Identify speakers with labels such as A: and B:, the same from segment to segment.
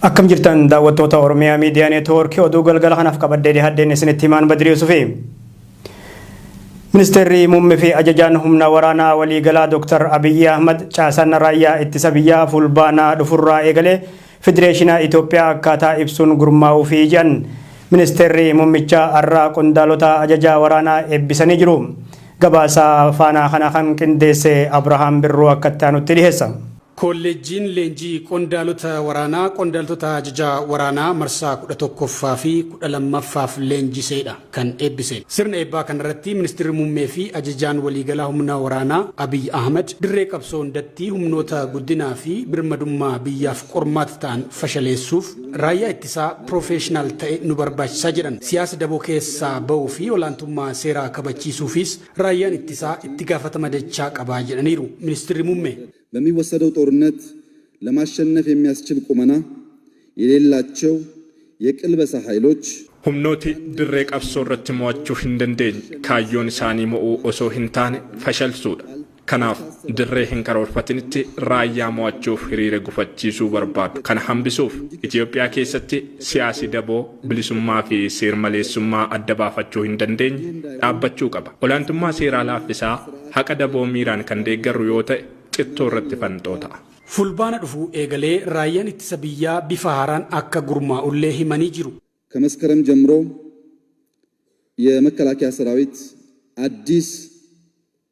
A: Akkam jirtan daawwattoota Oromiyaa Miidiyaa Neetwoorkii oduu galgala kanaaf qabadhee haddeen isinitti himaan Badrii Yusufi. Ministeerri muummee fi ajajaan humna waraanaa waliigalaa Dr. Abiyyi Ahmad caasaan raayyaa ittisa biyyaa fulbaanaa dhufurraa eegalee Federeeshinii Itoophiyaa akkaataa ibsuun gurmaa'uu fi jiran. Ministeerri muummicha har'aa qondaalota ajajaa waraanaa eebbisanii jiru. Gabaasa faana kana kan qindeesse Abrahaam Birruu akka itti dhiheessa.
B: Kolleejjiin leenjii qondaaltota ajajaa waraanaa marsaa 11ffaa fi 12ffaaf leenjiseedha kan eebbise. Sirna eebbaa kanarratti ministeerri muummee fi ajajaan waliigalaa humna waraanaa Abiyyi Ahmad dirree qabsoo hundatti humnoota guddinaa fi birmadummaa biyyaaf qormaata ta'an fashaleessuuf raayyaa ittisaa piroofeeshinaal ta'e nu barbaachisaa jedhan. Siyaasa daboo keessaa ba'uu fi olaantummaa seeraa kabachiisuufis raayyaan ittisaa itti gaafatama dachaa qabaa jedhaniiru ministeerri muummee.
C: በሚወሰደው ጦርነት ለማሸነፍ የሚያስችል ቁመና የሌላቸው የቅልበሳ ኃይሎች
D: humnooti dirree qabsoo irratti mo'achuu hin dandeenye kaayyoon isaanii mo'uu osoo hin taane fashalsuudha. Kanaaf dirree hin karoorfatinitti raayyaa mo'achuuf hiriira gufachiisuu barbaadu. Kana hambisuuf Itoophiyaa keessatti siyaasi daboo bilisummaa fi seermaleessummaa adda baafachuu hin dandeenye dhaabbachuu qaba. Olaantummaa seeraa laaffisaa haqa daboo miiraan kan deeggaru yoo ta'e xiqqoorratti fanxoota.
B: Fulbaana dhufu eegalee raayyaan ittisa biyyaa bifa haaraan akka gurmaa'ullee himanii jiru.
C: ከመስከረም ጀምሮ የመከላከያ ሰራዊት አዲስ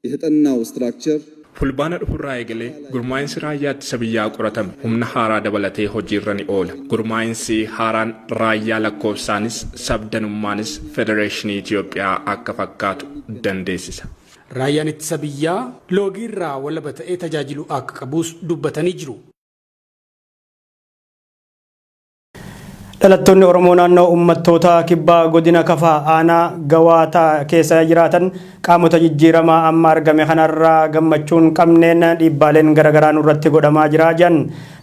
C: የተጠናው ስትራክቸር
D: fulbaana dhufurraa eegalee gurmaa'insi raayyaa ittisa biyyaa qoratame humna haaraa dabalatee hojiirra ni oola. Gurmaa'insi haaraan raayyaa lakkoofsaanis sabdanummaanis Federeeshinii Itoophiyaa akka fakkaatu dandeessisa.
B: Raayyaan ittisa biyyaa loogiirraa walaba ta'ee tajaajilu akka qabuus dubbatanii jiru.
A: Dhalattoonni Oromoo naannoo uummattoota kibbaa godina Kafaa aanaa Gawaataa keessa jiraatan qaamota jijjiiramaa amma argame kanarraa gammachuun qabneen dhiibbaaleen garaagaraa nurratti godhamaa jira jedhan.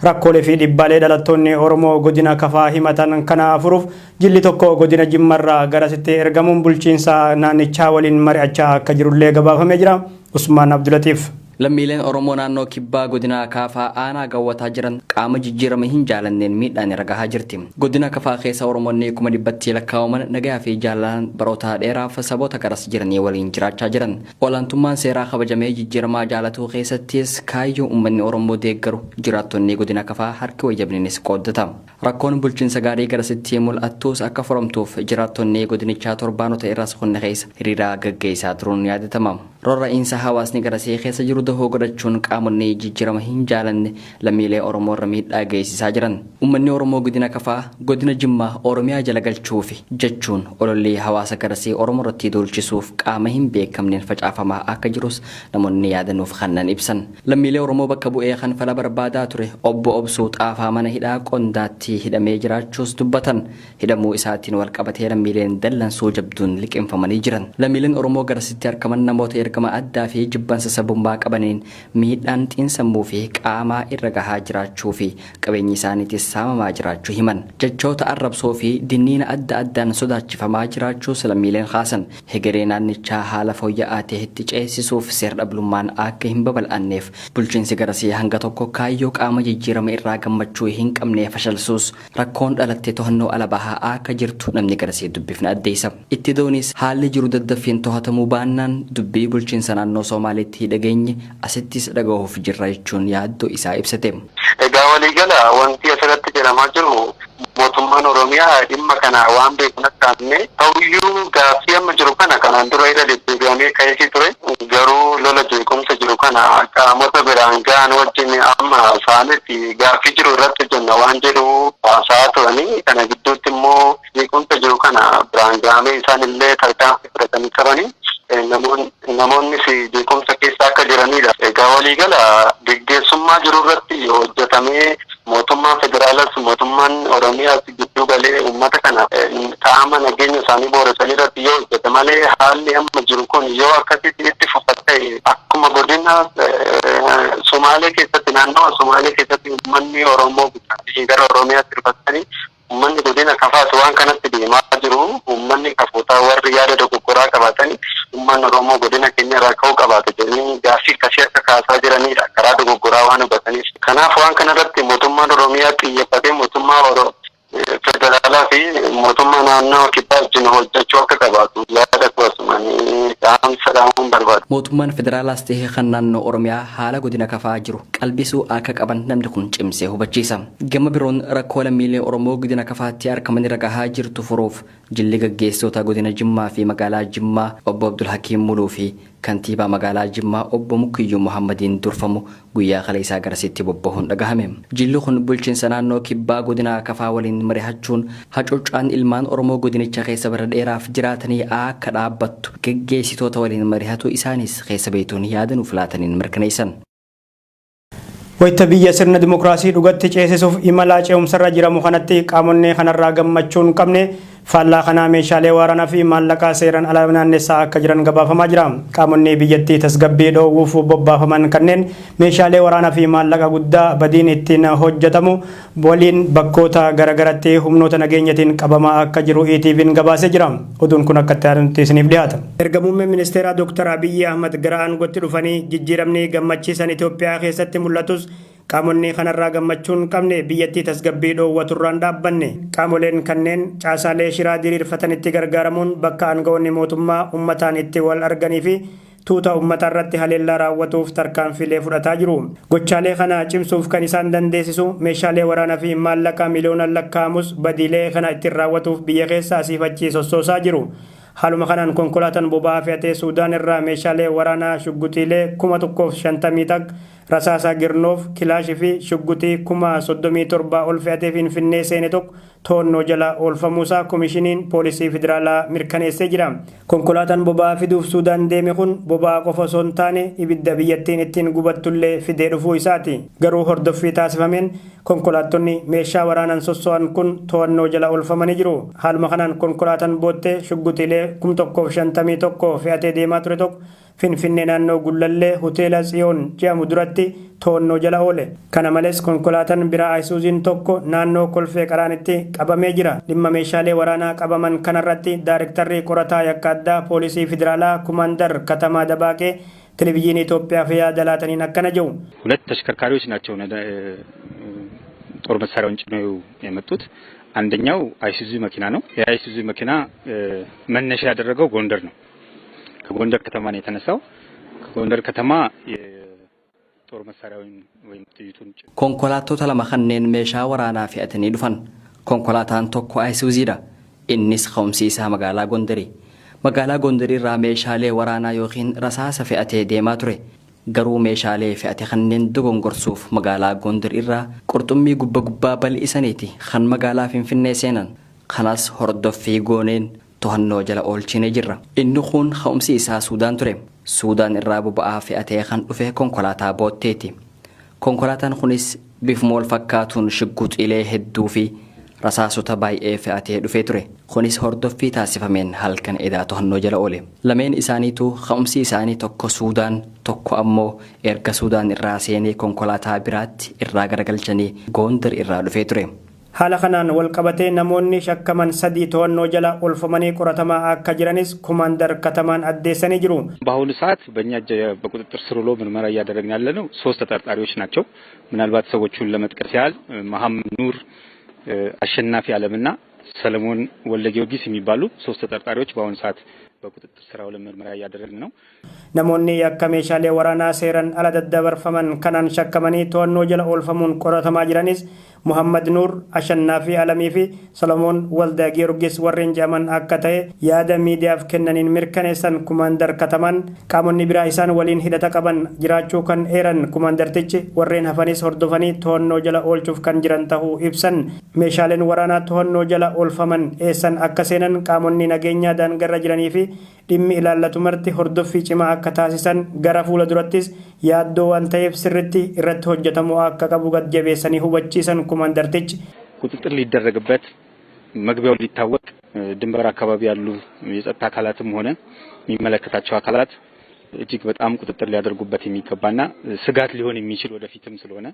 A: Rakkoolee fi dhiibbaalee dhalattoonni Oromoo godina Kafaa himatan kana furuuf jilli tokko godina Jimmarraa garasitti ergamuun bulchiinsa naannichaa waliin mari'achaa akka jirullee gabaafamee jira. Usmaan Abdulatiif.
E: Lammiileen Oromoo naannoo kibbaa godina Kafaa aanaa Gawwataa jiran qaama jijjiirama hin jaalanneen miidhaan irra gahaa jirti. Godina Kafaa keessa Oromoonni 100,000 lakkaa'aman nagaa fi jaalalaan baroota dheeraaf saboota garas jiranii waliin jiraachaa jiran. Olaantummaan seeraa kabajamee jijjiiramaa jaalatuu keessattis kaayyoo uummanni Oromoo deeggaru jiraattonni godina Kafaa harki wayyabniinis qooddata. Rakkoon bulchiinsa gaarii garasitti mul'attus akka furamtuuf jiraattonni godinichaa torbaanota irras hunna keessa hiriira gaggeessaa turuun yaadatama. Rorra'iinsa hawaasni garasii keessa jiru dahoo godhachuun qaamonni jijjiirama hin jaalanne lammiilee Oromoo irra miidhaa geessisaa jiran. Uummanni Oromoo godina Kafaa godina Jimmaa Oromiyaa jala galchuuf jechuun olollee hawaasa garasii Oromoo irratti duulchisuuf qaama hin beekamneen facaafamaa akka jirus namoonni yaadanuuf kannan ibsan. Lammiilee Oromoo bakka bu'ee kan fala barbaadaa ture obbo Obsuu Xaafaa mana hidhaa Qondaatti hidhamee jiraachuus dubbatan. Hidhamuu isaatiin wal qabatee lammiileen dallansuu jabduun liqeeffamanii jiran. Lammiileen Oromoo garasitti argaman namoota ergama addaa fi jibbansa sabummaa qabaniin miidhaan xiinsammuu fi qaamaa irra gahaa jiraachuu fi qabeenyi isaaniitis saamamaa jiraachuu himan. Jechoota arrabsoo fi dinniina adda addaan sodaachifamaa jiraachuu lammiileen kaasan. Hegeree naannichaa haala fooyya'aa ta'etti ceesisuuf seer-dhablummaan akka hin babal'anneef bulchiinsi garasii hanga tokko kaayyoo qaama jijjiirama irraa gammachuu hin qabnee fashalsuus rakkoon dhalattee to'annoo ala bahaa akka jirtu namni garasii dubbifna addeessa. Itti doonis haalli jiru daddaffiin to'atamuu baannaan dubbii bulchiinsa naannoo Somaaliitti dhageenye asittis dhagahuuf jirra jechuun yaaddoo isaa ibsate.
F: Egaa waliigala wanti asirratti jedhamaa jiru mootummaan Oromiyaa dhimma kana waan beekun akkaatne ta'uyyuu gaaffii amma jiru kana kanaan dura irra deddeebi'amee ka'eetii ture. Garuu lola jeequmsa jiru kana qaamota biraan ga'an wajjin amma isaanitti gaaffii jiru irratti jenna waan jedhu haasaa turanii kana gidduutti immoo jeequmsa jiru kana biraan ga'amee isaanillee tarkaanfii fudhatanii qabanii. Namoonnis jeequmsa keessa akka jiranidha. Egaa waliigala gaggeessummaa jiru irratti hojjetamee mootummaan federaalas mootummaan Oromiyaas gidduu galee uummata kana qaama nageenya isaanii booressanii irratti yoo hojjete malee haalli amma jiru kun yoo akkasitti itti fufatte akkuma godina Somaalee keessatti naannoo Somaalee keessatti uummanni Oromoo gara Oromiyaatti dhufatanii uummanni godina Kafaas waan kanatti deemaa jiru. Uummanni Kafootaa warri yaada dogoggoraa qabaatanii uummanni Oromoo godina keenya irraa ka'uu qabaate jedhanii gaaffii akkasii akka kaasaa jiranidha karaa dogoggoraa waan hubataniif. Kanaaf waan kanarratti mootummaan Oromiyaa xiyyeeffatee mootummaa federaalaa fi mootummaa naannoo kibbaa wajjin hojjechuu akka qabaatu yaada kuwasumanii dhaamsa dhaamuun barbaadu.
E: Mootummaan federaalaas ta'ee kan naannoo Oromiyaa haala godina kafaa jiru qalbisuu akka qaban namni kun cimsee hubachiisa. Gama biroon rakkoo lammiilee Oromoo godina kafaatti argaman irra gahaa jirtu furuuf jilli gaggeessitoota godina Jimmaa fi magaalaa Jimmaa obbo Abdul Hakiim Muluu fi kantiibaa magaalaa Jimmaa obbo Mukiyyuu Muhammadiin durfamu guyyaa kaleessaa garasitti bobbahuun dhagahame. Jilli kun bulchiinsa naannoo kibbaa godina kafaa waliin mari'achuun hacuuccaan ilmaan Oromoo godinicha keessa bara dheeraaf jiraatanii akka dhaabbattu gaggeessitoota waliin mari'atu isaanis keessa beektuun yaada nuuf laataniin mirkaneessan.
A: Wayita biyya sirna dimokiraasii dhugatti ceesisuuf imala ce'umsarra jiramu kanatti qaamonni kanarraa gammachuun qabne faallaa kanaa meeshaalee waraanaa fi maallaqaa seeraan ala naannessaa akka jiran gabaafamaa jira. Qaamonni biyyattii tasgabbii dhoowwuuf bobbaafaman kanneen meeshaalee waraanaa fi maallaqa guddaa badiin ittiin hojjetamu waliin bakkoota garagaratti humnoota nageenyatiin qabamaa akka jiru ETV'n gabaasee jira. Oduun kun akka itti isiniif dhiyaata. Erga muummeen ministeeraa Dr. Abiyyi Ahmad gara aangootti dhufanii jijjiiramni gammachiisan Itoophiyaa keessatti mul'atus qaamonni kanarraa gammachuun qabne biyyattii tasgabbii dhoowwaturraan dhaabbanne. Qaamoleen kanneen caasaalee shiraa diriirfatanitti gargaaramuun bakka aangawoonni mootummaa ummataan itti wal arganii fi tuuta ummata irratti haleellaa raawwatuuf tarkaanfilee fudhataa jiru. Gochaalee kana cimsuuf kan isaan dandeessisu meeshaalee waraanaa fi maallaqa miliyoonaan lakkaa'amus badiilee kana ittiin raawwatuuf biyya keessa asiifachii sossoosaa jiru. Haaluma kanaan konkolaataan boba'aa fe'atee Suudaan irraa meeshaalee waraanaa shuggutiilee 150 takka rasaasa girnoof kilaashii fi shuggutii 37 ol fe'atee Finfinnee seene tokko to'annoo jala oolfamuusaa komishiniin poolisii federaalaa mirkaneessee jira. Konkolaataan boba'aa fiduuf Suudaan deeme kun boba'aa qofa osoo hin taane ibidda biyyattiin ittiin gubattullee fidee dhufuu isaati. Garuu hordoffii taasifameen konkolaattonni meeshaa waraanaan sosso'an kun to'annoo jala oolfamanii jiru. Haaluma kanaan konkolaataan boottee shuggutiilee 151 fe'atee deemaa ture tokko Finfinnee naannoo Gullallee hoteela Tsiyoon jedhamu duratti to'annoo jala oole. Kana malees konkolaataan biraa Isuuziin tokko naannoo Kolfee Qaraanitti qabamee jira. Dhimma meeshaalee waraanaa qabaman kanarratti Daayirektarri qorataa yakka addaa poolisii federaalaa Kumaandar Katamaa Dabaaqee ቴሌቪዥን ኢትዮጵያ ያለ ላተኒን አከናጀው
G: ሁለት ተሽከርካሪዎች ናቸው ጦር መሳሪያውን ጭነው የመጡት አንደኛው አይሱዙ መኪና ነው የአይሱዙ መኪና መነሻ ያደረገው ጎንደር ነው ከጎንደር ከተማ ነው የተነሳው ከጎንደር ከተማ የጦር መሳሪያውን ወይም ጥይቱን
E: ኮንኮላቶታ ለማኸነን ሜሻ ወራና ፊአተኒ ዱፋን ኮንኮላታን ቶኮ አይሱዚዳ ኢንስ ኸምሲሳ መጋላ ጎንደሪ magaalaa Gondarii irraa meeshaalee waraanaa yookiin rasaasa fe'atee deemaa ture garuu meeshaalee fe'ate kanneen dogongorsuuf magaalaa Gondarii irraa qurxummii gubbaa bal'isaniiti kan magaalaa Finfinnee seenan kanas hordoffii gooneen to'annoo jala oolchine jirra inni kun ka'umsi isaa Suudaan ture Suudaan irraa boba'aa fe'atee kan dhufe konkolaataa bootteeti konkolaataan kunis bifuma wal fakkaatuun shugguxiilee hedduu fi rasaasota baay'ee fe'atee dhufee ture kunis hordoffii taasifameen halkan edaa to'annoo jala oole lameen isaaniitu ka'umsi isaanii tokko Suudaan tokko ammoo erga Suudaan irraa seenee konkolaataa biraatti irraa garagalchanii Gondar irraa dhufee ture haala kanaan wal qabatee namoonni shakkaman 3 to'annoo jala oolfamanii qoratamaa akka jiranis Kumaandar Katamaan addeessanii jiru
G: በአሁኑ ሰዓት በእኛ በቁጥጥር ስር ውሎ ምርመራ እያደረግን ያለነው 3 ተጠርጣሪዎች ናቸው ምናልባት ሰዎቹን ለመጥቀስ ያህል መሐመድ ኑር አሸናፊ ዓለምና ሰለሞን ወልደጊዮርጊስ የሚባሉ 3 ተጠርጣሪዎች በአሁኑ ሰዓት በቁጥጥር ስር ውለን ምርመራ እያደረግን ነው
A: ነሞኒ ያከሜሻሌ ወራና ሴረን አላደደበርፈመን ከናን ሸከመኒ ተወኖ ጀለ ኦልፈሙን ቆረተማ ጅራኒስ ሙሐመድ ኑር አሸናፊ ዓለሚ ፊ ሰለሞን ወልደጊዮርጊስ ወሬን ጀመን አከተ ያደ ሚዲያፍ ከነኒን ምርከኔሰን ኩማንደር ከተማን ቃሞኒ ቢራ ኢሳን ወሊን ሂደተ ቀበን ጅራቹ ከን ኤረን ኩማንደር ትች ወሬን ሀፈኒስ ሆርዶፈኒ ተወኖ ጀለ ኦልቹፍ ከን ጅረን ተሁ ኢብሰን ሜሻሌን ወራና ተወኖ ጀለ ኦልፈመን ኤሰን አከሴነን ቃሞኒ ነገኛ ዳንገረ ጅራኒ ፊ dhimmi ilaallatu marti hordoffii cimaa akka taasisan gara fuula durattis yaaddoo waan ta'eef sirritti irratti hojjetamu akka qabu gadjabeessanii hubachiisan kumandartichi
G: ቁጥጥር ሊደረግበት መግቢያው ሊታወቅ ድንበር አካባቢ ያሉ የጸጥታ አካላትም ሆነ የሚመለከታቸው አካላት እጅግ በጣም ቁጥጥር ሊያደርጉበት የሚገባና ስጋት ሊሆን የሚችል ወደፊትም ስለሆነ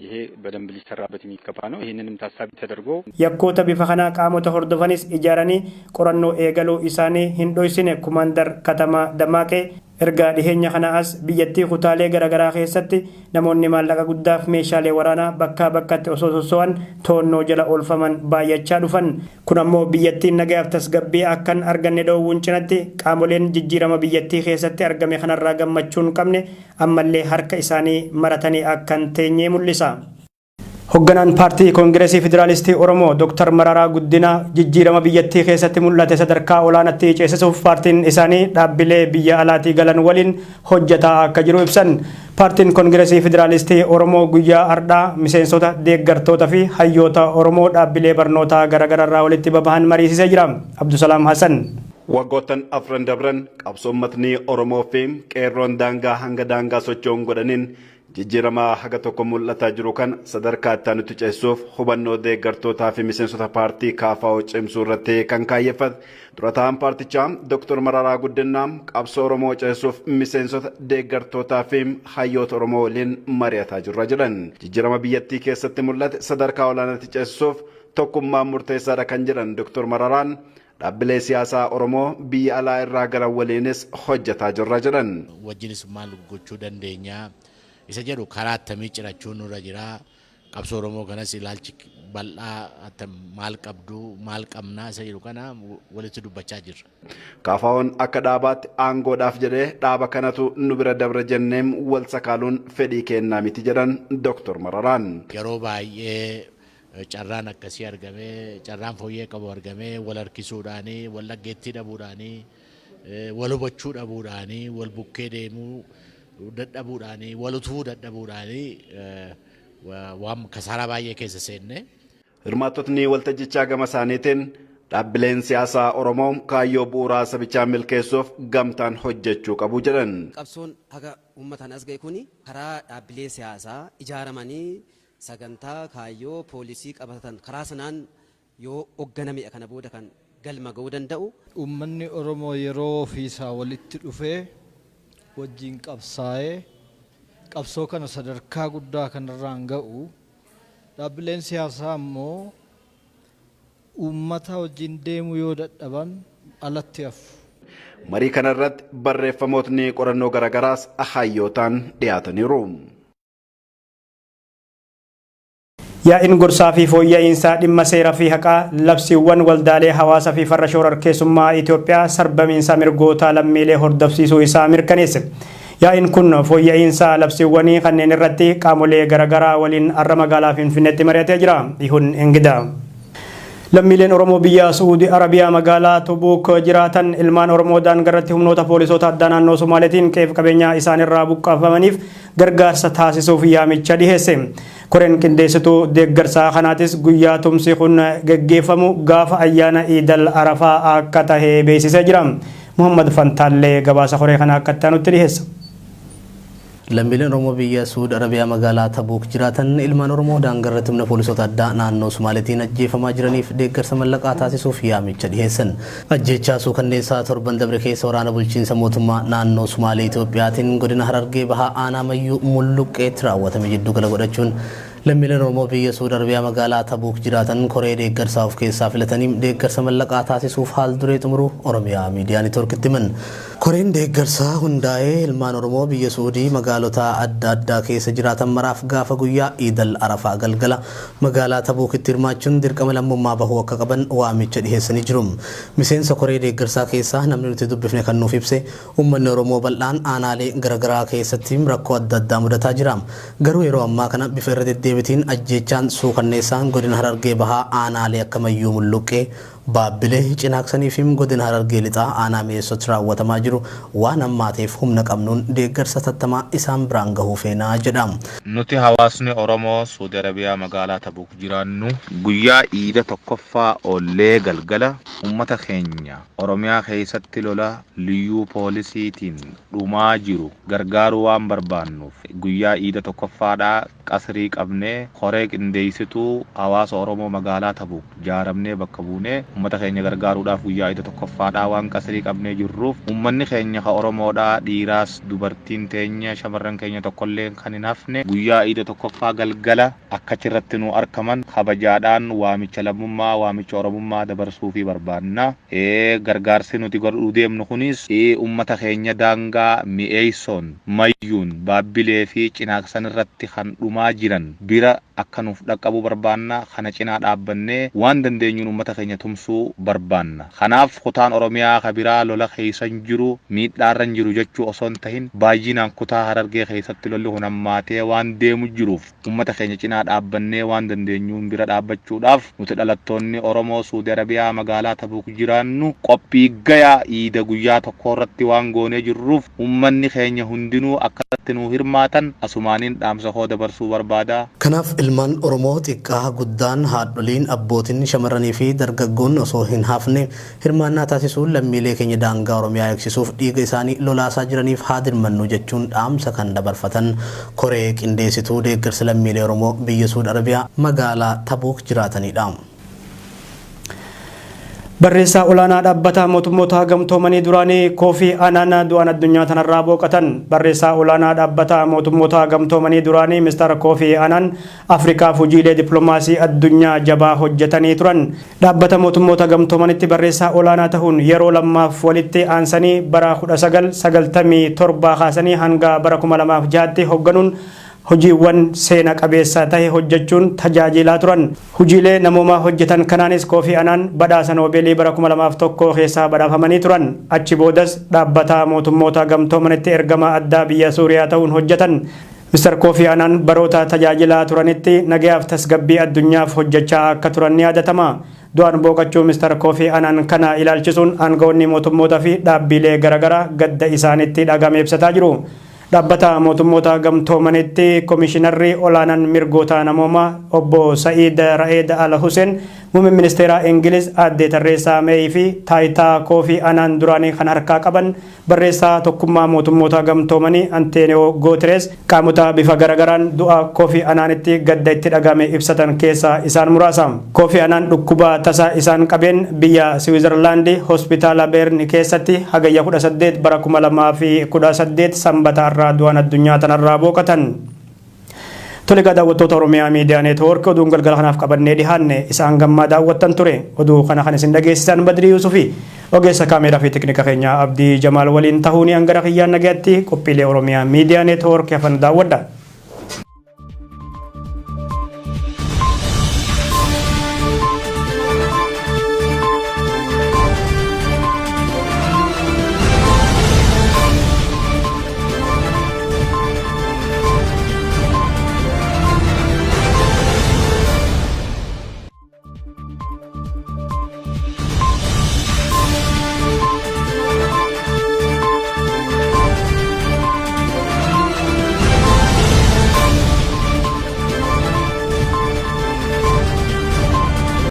G: ይሄ በደንብ ሊሰራበት የሚገባ ነው ይሄንንም ታሳቢ ተደርጎ
A: ያኮተ ቢፈኸና ቃሞተ ሆርዶፈኒስ ኢጃራኒ ቆረኖ ኤገሎ ኢሳኒ ሂንዶይሲነ ኩማንደር ከተማ ደማቄ Erga dhiheenya kana as biyyattii kutaalee garaagaraa keessatti namoonni maallaqa guddaaf meeshaalee waraanaa bakkaa bakkatti osoo soso'an to'annoo jala oolfaman baay'achaa dhufan. Kun ammoo biyyattiin nagayaaf tasgabbii akkan arganne dhoowwuun cinatti qaamoleen jijjiirama biyyattii keessatti argame kanarraa gammachuun qabne ammallee harka isaanii maratanii akkan teenyee mul'isa. Hoogganaan paartii Koongireesii Federaalistii Oromoo Dr. Mararaa Guddinaa jijjiirama biyyattii keessatti mul'ate sadarkaa olaanaatti ceesisuuf paartiin isaanii dhaabbilee biyya alaatii galan waliin hojjetaa akka jiru ibsan. Paartiin Koongireesii Federaalistii Oromoo guyyaa ardhaa miseensota deeggartoota fi hayyoota Oromoo dhaabbilee barnootaa garaagaraa walitti babahan mariisisee jira. Abdusalaam Hassan.
H: Waggoottan afran dabran qabsoommatni Oromoo fi qeerroon daangaa hanga daangaa socho'uun godhaniin jijjiirama haga tokko mul'ataa jiru kan sadarkaa itti aanutti ceessuuf hubannoo deeggartootaa fi miseensota paartii KFO cimsuu irratti kan kaayeffate durataan paartichaa Dr. Mararaa Guddinaa qabsoo Oromoo ceessuuf miseensota deeggartootaa fi hayyoota Oromoo waliin mari'ataa jirra jedhan. Jijjiirama biyyattii keessatti mul'ate sadarkaa olaanaatti ceessuuf tokkummaan murteessaadha kan jedhan Dr. Mararaan dhaabbilee siyaasaa Oromoo biyya alaa irraa galan waliinis hojjetaa jirra jedhan.
I: Wajjinis maal gochuu dandeenya? Isa jedhu karaa attamii cirachuun nurra jira. Qabsoo Oromoo kanas ilaalchi bal'aa maal qabdu maal qabnaa isa jedhu kana walitti dubbachaa jirra.
H: KFO'n akka dhaabaatti aangoodhaaf jedhee dhaaba kanatu nu bira dabra jenneem wal sakaaluun fedhii kennaa miti jedhan Dr. Mararaan.
I: Yeroo baay'ee carraan akkasii argamee carraan fooyyee qabu argamee wal harkisuudhaanii wal dhaggeettii dhabuudhaanii wal hubachuu dhabuudhaanii wal bukkee deemuu dadhabuudhaanii walutuu dadhabuudhaanii waan kasaaraa baay'ee keessa seenne.
H: Hirmaattotni waltajjichaa gama isaaniitiin dhaabbileen siyaasaa Oromoo kaayyoo bu'uuraa sabichaa milkeessuuf gamtaan hojjechuu qabu jedhan.
J: Qabsoon haga uummataan as ga'e kuni karaa dhaabbilee siyaasaa ijaaramanii sagantaa kaayyoo poolisii qabatan karaa sanaan yoo hoogganame kana booda kan galma ga'uu danda'u.
K: Uummanni Oromoo yeroo ofiisaa walitti dhufee wajjin qabsaa'ee qabsoo kana sadarkaa guddaa kanarraan ga'u dhaabbileen siyaasaa ammoo uummata wajjin deemuu yoo dadhaban alatti hafu.
H: Marii kanarratti barreeffamootni qorannoo garaagaraas hayyootaan dhiyaataniiru.
A: Yaa'in gorsaa fi fooyya'insaa dhimma seeraa fi haqaa labsiiwwan waldaalee hawaasaa fi farra shororkeessummaa Itoophiyaa sarbamiinsa mirgoota lammiilee hordofsiisuu isaa mirkaneesse. Yaa'in kun fooyya'insa labsiiwwanii kanneen irratti qaamolee garaagaraa waliin har'a magaalaa Finfinneetti mari'atee jira. Ihun Engida. Lammiileen Oromoo biyya Saudi Arabiyaa magaalaa Tubuuk jiraatan ilmaan Oromoo daangarratti humnoota poolisoota addaa naannoo Somaaleetiin qe'ee qabeenyaa isaanirraa buqqaafamaniif gargaarsa taasisuuf yaamicha dhiheesse. Koreen qindeessituu deeggarsaa kanaatis guyyaa tumsi kun gaggeeffamu gaafa ayyaana Iidal Arafaa akka tahe beeksisee jira. Muhammad Fantaallee gabaasa koree kana akka taanutti dhiheessa.
L: Lammiileen Oromoo biyya Saudi Arabiyaa magaalaa Tabuuk jiraatan ilmaan Oromoo daangarratti humna poolisoota addaa naannoo Somaaleetiin ajjeefamaa jiraniif deeggarsa mallaqaa taasisuuf yaamicha dhiheessan. Ajjechaa suukanneessaa torban dabre keessa waraana bulchiinsa mootummaa naannoo Somaalee Itoophiyaatiin godina Harargee bahaa aanaa Mayyuu Mulluqqeetti raawwatame jiddu gala godhachuun lammiileen Oromoo biyya Saudi Arabiyaa magaalaa Tabuuk jiraatan koree deeggarsaa of keessaa filatanii deeggarsa mallaqaa taasisuuf haal duree xumuruu Oromiyaa miidiyaa neetwoorkitti himan. Koreen deeggarsaa hundaa'ee ilmaan Oromoo biyya Saudii magaalota adda addaa keessa jiraatan maraaf gaafa guyyaa Iidal Arafaa galgala magaalaa Tabuukitti hirmaachuun dirqama lammummaa bahuu akka qaban waamicha dhiheessanii jiru. Miseensa koree deeggarsaa keessaa namni nuti dubbifne kan nuuf ibse uummanni Oromoo bal'aan aanaalee garaagaraa keessatti rakkoo adda addaa mudataa jira. Garuu yeroo ammaa kana bifa irra deddeebitiin ajjechaan suukanneessaan godina Harargee bahaa aanaalee akka Mayyuu Mulluqqee Baabbilee Cinaaksanii fi godina Harargee lixaa aanaa mi'eessoti raawwatamaa jiru waan ammaateef humna qabnuun deeggarsa tattamaa isaan biraan gahuu feenaa jedha.
M: Nuti hawaasni Oromoo Saudi Arabiyaa magaalaa Tabuuk jiraannu guyyaa Iida tokkoffaa oollee galgala uummata keenya Oromiyaa keessatti lola liyyuu poolisiitiin dhumaa jiru gargaaruu waan barbaannuuf guyyaa Iida tokkoffaadhaa qasrii qabnee koree qindeessituu hawaasa Oromoo magaalaa Tabuuk jaaramnee bakka buunee uummata keenya gargaaruudhaaf guyyaa iida tokkoffaadhaa waan qasrii qabnee jirruuf uummanni keenya ka Oromoodhaa dhiiraas dubartiin teenya shamarran keenya tokkollee kan hin hafne guyyaa iida tokkoffaa galgala akkachirratti nu argaman kabajaadhaan waamicha lammummaa waamicha Oromummaa dabarsuu fi barbaanna. Gargaarsi nuti godhuu deemnu kunis uummata keenya daangaa mi'eessoon mayyuun baabbilee fi cinaaqsan irratti kan dhumaa jiran bira akka nuuf dhaqqabu barbaanna. Kana cinaa dhaabbannee waan dandeenyuun uummata keenya tumsuu barbaanna. Kanaaf kutaan Oromiyaa kabiraa lola keessan jiru miidhaarran jiru jechuu osoo hin tahin baay'inaan kutaa Harargee keessatti lolli kun hammaatee waan deemu jiruuf uummata keenya cinaa dhaabbannee waan dandeenyuun bira dhaabbachuudhaaf nuti dhalattoonni Oromoo Suudi Arabiyaa magaalaa Tabuuk jiraannu qophii gayaa iida guyyaa tokko irratti waan goonee jirruuf uummanni keenya hundinuu akkatti nu hirmaatan asumaaniin dhaamsa koo dabarsuu barbaada.
L: Kanaaf ilmaan Oromoo xiqqaa guddaan haadholiin abbootiin shamarranii fi dargaggoon osoo hin hafne hirmaannaa taasisuun lammiilee keenya daangaa Oromiyaa eegsisuuf dhiiga isaanii lolaasaa jiraniif haa dirmannu jechuun dhaamsa kan dabarfatan koree qindeessituu deeggarsa lammiilee Oromoo biyya Suudi Arabiyaa magaalaa Tabuuk jiraatanidha.
A: Barreessaa olaanaa dhaabbata mootummoota gamtoomanii duraanii Koofii Anaan du'aan addunyaa tanarraa boqotan. Barreessaa olaanaa dhaabbata mootummoota gamtoomanii duraanii Mr. Koofii Anaan Afrikaaf hojiilee dippiloomaasii addunyaa jabaa hojjetanii turan. Dhaabbata mootummoota gamtoomanitti barreessaa olaanaa ta'uun yeroo lammaaf walitti aansanii bara 1997 kaasanii hanga bara 2006tti hoogganuun hojiiwwan seena qabeessa ta'e hojjechuun tajaajilaa turan. Hojiilee namoomaa hojjetan kanaanis Koofii Anaan badhaasa Noobeelii bara 2001 keessaa badhaafamanii turan. Achi boodas dhaabbata mootummoota gamtoomanitti ergamaa addaa biyya Suuriyaa ta'uun hojjetan. Mr. Koofii Anaan baroota tajaajilaa turanitti nagayaaf tasgabbii addunyaaf hojjechaa akka turan ni yaadatama. Du'aan boqochuu Mr. Koofii Anaan kana ilaalchisuun aangawoonni mootummootaa fi dhaabbilee garaagaraa gadda isaanitti dhagame ibsataa jiru. Dhaabbata mootummoota gamtoomanitti Komishinarri olaanaan mirgoota namoomaa obbo Sa'iid Ra'eed Al Huseen muummee ministeera Ingiliz aadde Tarreessaa Meey fi taayitaa Koofii Anaan duraanii kan harkaa qaban barreessaa tokkummaa mootummoota gamtoomanii Antooniyoo Gooterees qaamota bifa garagaraan du'a Koofii Anaanitti gadda itti dhagame ibsatan keessaa isaan muraasa. Koofii Anaan dhukkuba tasaa isaan qabeen biyya Siwiizerlaandi hospitaala Beern keessatti hagayya 18 bara 2018 sanbata irraa du'aan addunyaa tanarraa boqotan. Toliga daawwattoota Oromiyaa Miidiyaa Neetwoork oduun galgala kanaaf qabannee dhihaanne isaan gammaa daawwattan ture. Oduu kana kan isin dhageessisan Badrii Yuusufi ogeessa kaameeraa fi teknika keenya Abdii Jamaal waliin tahuun hanga kiyyaan nagaatti qophiilee Oromiyaa Miidiyaa Neetwoork hafan daawwadha.